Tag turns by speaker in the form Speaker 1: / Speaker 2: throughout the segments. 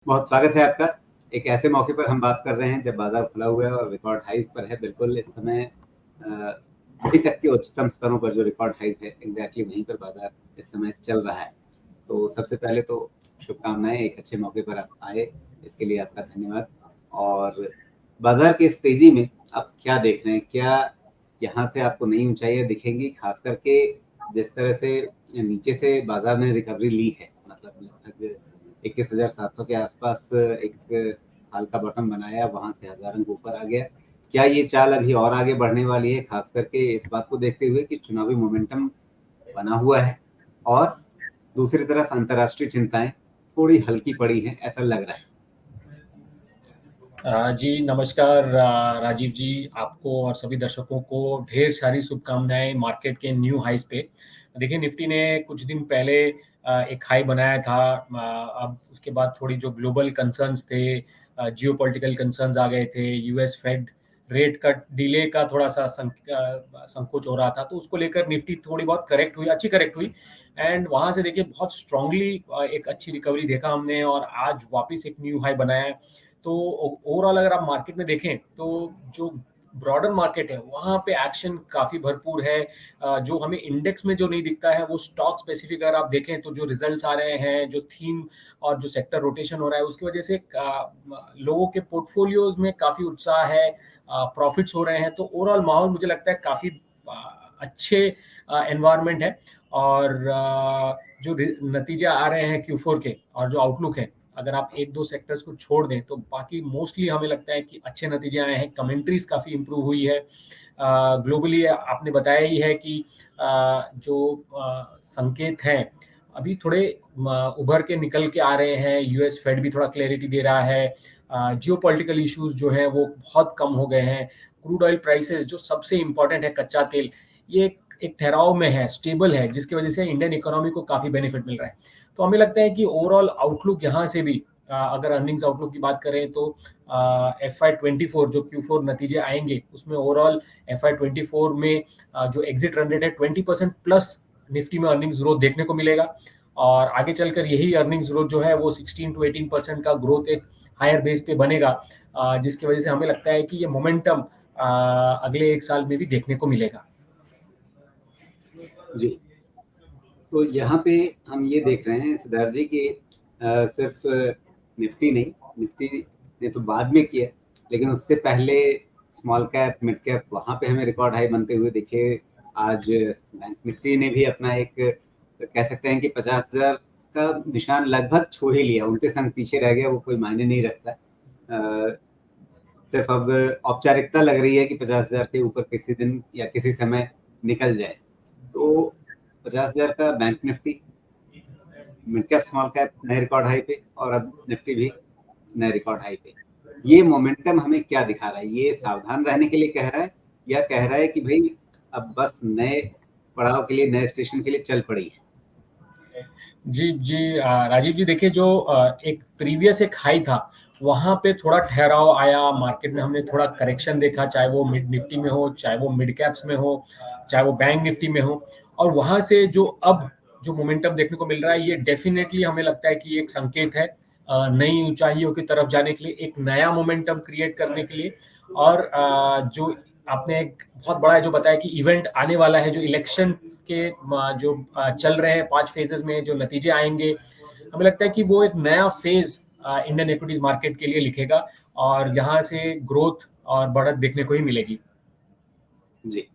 Speaker 1: बहुत स्वागत है आपका। एक ऐसे मौके पर हम बात कर रहे हैं जब बाजार खुला हुआ है और रिकॉर्ड हाईज पर है। बिल्कुल इस समय अभी तक के उच्चतम स्तरों पर जो रिकॉर्ड हाईज है, एग्जैक्टली वहीं पर बाजार इस समय चल रहा है। तो सबसे पहले तो शुभकामनाएं, एक अच्छे मौके पर आप आए, इसके लिए आपका धन्यवाद। और बाजार की इस तेजी में आप क्या देख रहे हैं? क्या यहाँ से आपको नई ऊंचाइयां दिखेंगी, खास करके जिस तरह से नीचे से बाजार ने रिकवरी ली है? मतलब लगभग 21,700 के आसपास एक हाल का बॉटम बनाया, वहां से 1000 अंक ऊपर आ गया। क्या ये चाल अभी और आगे बढ़ने वाली है, खास करके इस बात को देखते हुए कि चुनावी मोमेंटम बना हुआ है और दूसरी तरफ अंतर्राष्ट्रीय चिंताएं थोड़ी हल्की पड़ी हैं, ऐसा लग रहा है?
Speaker 2: जी नमस्कार राजीव जी, आपको और सभी दर्शकों को ढेर सारी शुभकामनाएं मार्केट के न्यू हाईज पे। देखिए निफ्टी ने कुछ दिन पहले एक हाई बनाया था। अब उसके बाद थोड़ी जो ग्लोबल कंसर्न्स थे, जियोपॉलिटिकल कंसर्न्स आ गए थे, US Fed rate cut delay का थोड़ा सा संकोच हो रहा था, तो उसको लेकर निफ्टी थोड़ी बहुत करेक्ट हुई, अच्छी करेक्ट हुई। एंड वहां से देखिए बहुत स्ट्रांगली एक अच्छी रिकवरी देखा हमने और आज वापस एक न्यू हाई बनाया है। तो ओवरऑल अगर आप मार्केट में देखें तो जो ब्रॉडर मार्केट है वहां पे एक्शन काफी भरपूर है। जो हमें इंडेक्स में जो नहीं दिखता है वो स्टॉक स्पेसिफिक अगर आप देखें तो जो रिजल्ट्स आ रहे हैं, जो थीम और जो सेक्टर रोटेशन हो रहा है उसकी वजह से लोगों के पोर्टफोलियोज में काफी उत्साह है, प्रॉफिट्स हो रहे हैं। तो ओवरऑल माहौल मुझे लगता है काफी अच्छे एनवायरनमेंट है। और जो नतीजे आ रहे हैं Q4 के और जो आउटलुक है, अगर आप एक दो सेक्टर्स को छोड़ दें तो बाकी मोस्टली हमें लगता है कि अच्छे नतीजे आए हैं। कमेंट्रीज काफ़ी इंप्रूव हुई है। ग्लोबली आपने बताया ही है कि जो संकेत हैं अभी थोड़े उभर के निकल के आ रहे हैं। यूएस फेड भी थोड़ा क्लैरिटी दे रहा है। जियोपॉलिटिकल इश्यूज जो हैं वो बहुत कम हो गए हैं। क्रूड ऑयल प्राइसेस जो सबसे इम्पोर्टेंट है, कच्चा तेल, ये एक ठहराव में है, स्टेबल है, जिसकी वजह से इंडियन इकोनॉमी को काफ़ी बेनिफिट मिल रहा है। तो हमें लगता है कि ओवरऑल आउटलुक यहाँ से भी अगर अर्निंग्स आउटलुक की बात करें तो FY24 जो Q4 नतीजे आएंगे उसमें ओवरऑल FY24 में जो एग्जिट रन रेट है 20% प्लस निफ्टी में अर्निंग्स ग्रोथ देखने को मिलेगा। और आगे चलकर यही अर्निंग्स ग्रोथ जो है वो 16 to 18% का ग्रोथ एक हायर बेस पे बनेगा, जिसकी वजह से हमें लगता है कि ये मोमेंटम अगले एक साल में भी देखने को मिलेगा।
Speaker 1: जी, तो यहाँ पे हम ये देख रहे हैं सिद्धार्थ जी कि सिर्फ निफ्टी नहीं, निफ्टी ने तो बाद में किया, लेकिन उससे पहले स्मॉल कैप, मिड कैप, वहां पे हमें रिकॉर्ड हाई बनते हुए दिखे। आज बैंक निफ्टी ने भी अपना एक, कह सकते हैं कि 50,000 का निशान लगभग छू ही लिया, 29 अंक पीछे रह गया, वो कोई मायने नहीं रखता। सिर्फ अब औपचारिकता लग रही है कि 50,000 के ऊपर किसी दिन या किसी समय निकल जाए। तो 50,000 का bank Nifty, mid cap small cap नए रिकॉर्ड हाई पे, और अब निफ्टी भी नए रिकॉर्ड हाई पे। ये मोमेंटम हमें क्या दिखा रहा है? ये सावधान रहने के लिए कह रहा है या कह रहा है कि भाई अब बस नए पड़ाव के लिए, नए स्टेशन के लिए चल पड़ी है?
Speaker 2: जी जी राजीव जी, देखिए जो एक प्रीवियस एक हाई था वहां पे थोड़ा ठहराव आया मार्केट में, हमने थोड़ा करेक्शन देखा, चाहे वो मिड निफ्टी में हो, चाहे वो मिड कैप्स में हो, चाहे वो बैंक निफ्टी में हो। और वहां से जो अब जो मोमेंटम देखने को मिल रहा है ये डेफिनेटली हमें लगता है कि एक संकेत है नई ऊंचाइयों की तरफ जाने के लिए, एक नया मोमेंटम क्रिएट करने के लिए। और जो आपने एक बहुत बड़ा जो बताया कि इवेंट आने वाला है, जो इलेक्शन के जो चल रहे हैं 5 फेजेस में जो नतीजे आएंगे, हमें लगता है कि वो एक नया फेज इंडियन इक्विटीज मार्केट के लिए लिखेगा और यहाँ से ग्रोथ और बढ़त देखने को ही मिलेगी।
Speaker 1: जी,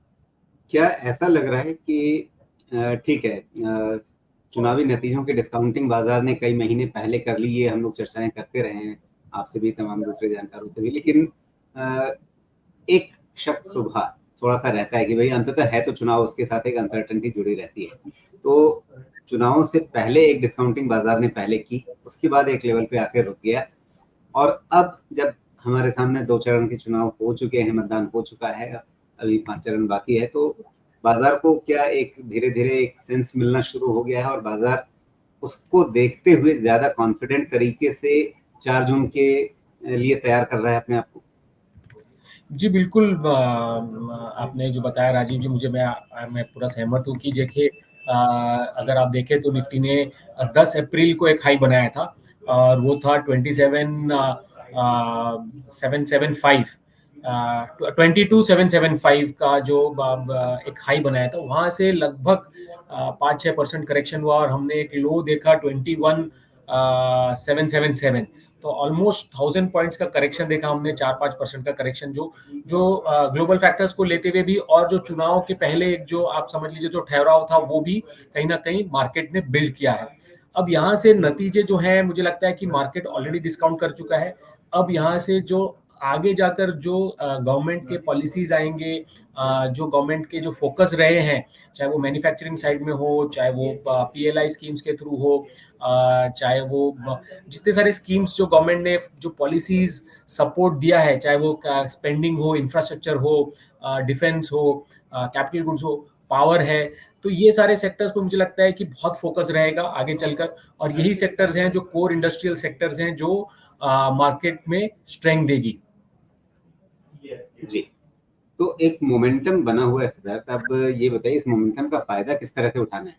Speaker 1: क्या ऐसा लग रहा है कि ठीक है, चुनावी नतीजों की डिस्काउंटिंग बाजार ने कई महीने पहले कर ली, ये हम लोग चर्चाएं करते रहे हैं आपसे भी, तमाम दूसरे जानकारों से भी, लेकिन एक शक सुबह थोड़ा सा रहता है कि भाई अंततः है तो चुनाव, उसके साथ एक अनसर्टेनिटी जुड़ी रहती है। तो चुनावों से पहले एक डिस्काउंटिंग बाजार ने पहले की, उसके बाद एक लेवल पे आके रुक गया, और अब जब हमारे सामने 2 चरण के चुनाव हो चुके हैं, मतदान हो चुका है, अभी 5 चरण बाकी है, तो बाजार को क्या एक धीरे-धीरे एक सेंस मिलना शुरू हो गया है और बाजार उसको देखते हुए ज़्यादा कॉन्फिडेंट तरीके से 4 जून के लिए तैयार कर रहा है अपने आप को?
Speaker 2: जी बिल्कुल, आपने जो बताया राजीव जी, मुझे मैं पूरा सहमत हूँ कि देखिए अगर आप देखें तो निफ्टी ने 10 अप्रैल को एक हाई बनाया था और वो था 22,775 का जो एक हाई बनाया था, वहां से लगभग 5-6% करेक्शन हुआ और हमने एक लो देखा 21,777। तो ऑलमोस्ट 1000 पॉइंट्स का करेक्शन देखा हमने, 4-5% का करेक्शन, जो जो ग्लोबल फैक्टर्स को लेते हुए भी, और जो चुनाव के पहले एक जो आप समझ लीजिए जो ठहराव था, वो भी कहीं ना कहीं मार्केट ने बिल्ड किया है। अब यहाँ से नतीजे जो हैं, मुझे लगता है कि मार्केट ऑलरेडी डिस्काउंट कर चुका है। अब यहाँ से जो आगे जाकर जो गवर्नमेंट के पॉलिसीज आएंगे, जो गवर्नमेंट के जो फोकस रहे हैं, चाहे वो मैन्युफैक्चरिंग साइड में हो, चाहे वो पीएलआई स्कीम्स के थ्रू हो, चाहे वो जितने सारे स्कीम्स जो गवर्नमेंट ने जो पॉलिसीज सपोर्ट दिया है, चाहे वो स्पेंडिंग हो, इंफ्रास्ट्रक्चर हो, डिफेंस हो, कैपिटल गुड्स हो, पावर है, तो ये सारे सेक्टर्स पे मुझे लगता है कि बहुत फोकस रहेगा आगे चलकर, और यही सेक्टर्स हैं जो कोर इंडस्ट्रियल सेक्टर्स हैं, जो मार्केट में स्ट्रेंथ देगी।
Speaker 1: जी, तो एक मोमेंटम बना हुआ है सिद्धार्थ, अब ये बताइए इस मोमेंटम का फायदा किस तरह से उठाना है?